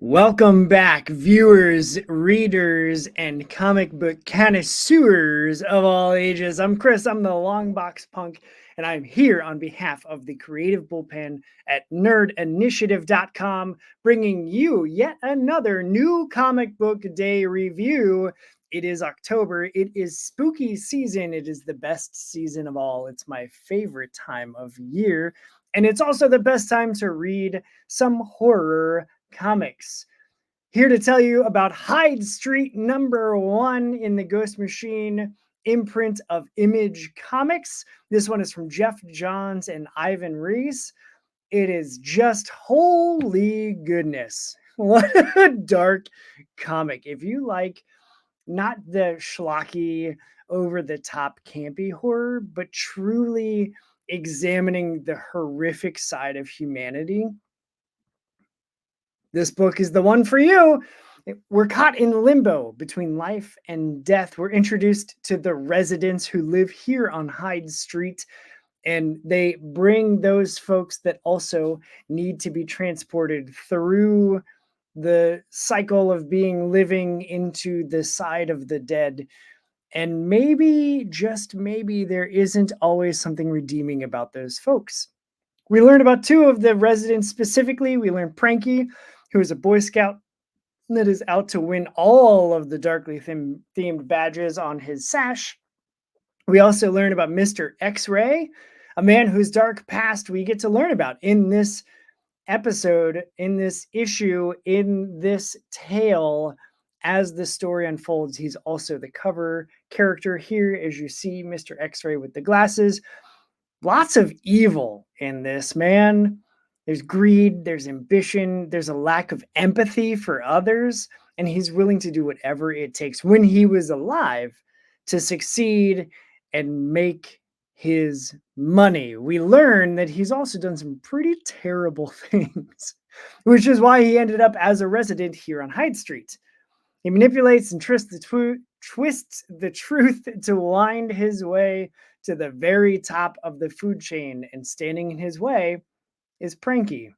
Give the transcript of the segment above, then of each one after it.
Welcome back, viewers, readers, and comic book connoisseurs of all ages. I'm Chris, I'm the Longbox Punk, and I'm here on behalf of the creative bullpen at nerdinitiative.com, bringing you yet another new comic book day review. It is October, it is spooky season, it is the best season of all. It's my favorite time of year, and it's also the best time to read some horror comics. Here to tell you about Hyde Street #1 in the Ghost Machine imprint of Image Comics. This one is from Jeff Johns and Ivan Reis. It is just holy goodness. What a dark comic. If you like not the schlocky, over the top, campy horror, but truly examining the horrific side of humanity, this book is the one for you. We're caught in limbo between life and death. We're introduced to the residents who live here on Hyde Street, and they bring those folks that also need to be transported through the cycle of being living into the side of the dead. And maybe, just maybe, there isn't always something redeeming about those folks. We learned about two of the residents specifically. We learned Pranky, who is a Boy Scout that is out to win all of the darkly themed badges on his sash. We also learn about Mr. X-Ray, a man whose dark past we get to learn about in this episode, in this issue, in this tale. As the story unfolds, he's also the cover character here, as you see Mr. X-Ray with the glasses. Lots of evil in this, man. There's greed, there's ambition, there's a lack of empathy for others, and he's willing to do whatever it takes when he was alive to succeed and make his money. We learn that he's also done some pretty terrible things, which is why he ended up as a resident here on Hyde Street. He manipulates and twists the truth to wind his way to the very top of the food chain, and standing in his way is Pranky.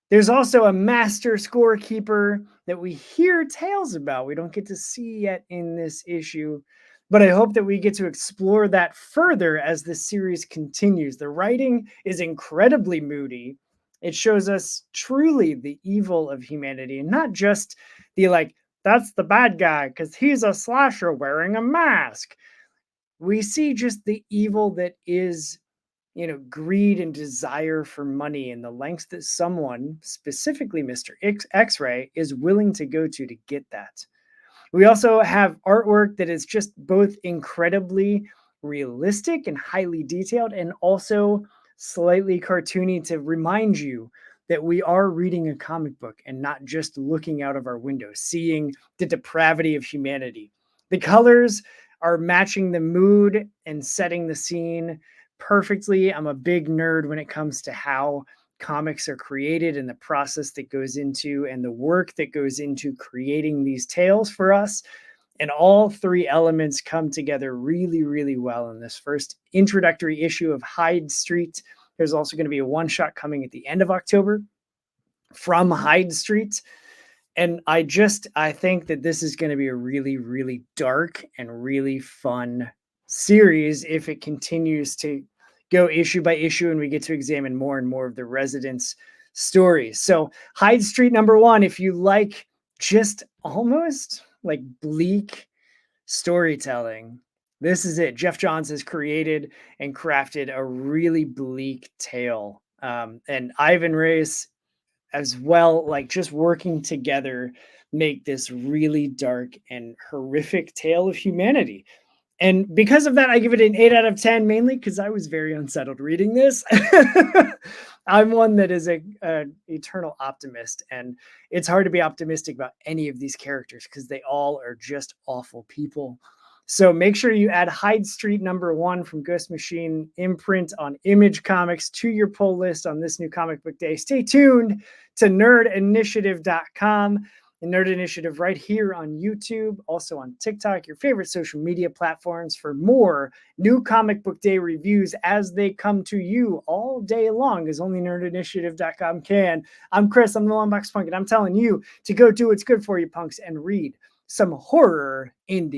There's also a master scorekeeper that we hear tales about. We don't get to see yet in this issue, but I hope that we get to explore that further as the series continues. The writing is incredibly moody. It shows us truly the evil of humanity, and not just the that's the bad guy because he's a slasher wearing a mask. We see just the evil that is, greed and desire for money, and the lengths that someone, specifically Mr. X-Ray, is willing to go to get that. We also have artwork that is just both incredibly realistic and highly detailed, and also slightly cartoony to remind you that we are reading a comic book and not just looking out of our window, seeing the depravity of humanity. The colors are matching the mood and setting the scene perfectly. I'm a big nerd when it comes to how comics are created and the process that goes into and the work that goes into creating these tales for us. And all three elements come together really, really well in this first introductory issue of Hyde Street. There's also going to be a one-shot coming at the end of October from Hyde Street. And I think that this is going to be a really, really dark and really fun series if it continues to go issue by issue and we get to examine more and more of the residents' stories. So Hyde Street #1, if you like just almost like bleak storytelling, this is it. Jeff Johns has created and crafted a really bleak tale. And Ivan Reis as well, just working together, make this really dark and horrific tale of humanity. And because of that, I give it an 8 out of 10, mainly because I was very unsettled reading this. I'm one that is an eternal optimist, and it's hard to be optimistic about any of these characters because they all are just awful people. So make sure you add Hyde Street #1 from Ghost Machine imprint on Image Comics to your pull list on this new comic book day. Stay tuned to nerdinitiative.com. the Nerd Initiative right here on YouTube, also on TikTok, your favorite social media platforms for more new comic book day reviews as they come to you all day long, as only nerdinitiative.com can. I'm Chris, I'm the Longbox Punk, and I'm telling you to go do what's good for you, punks, and read some horror indie.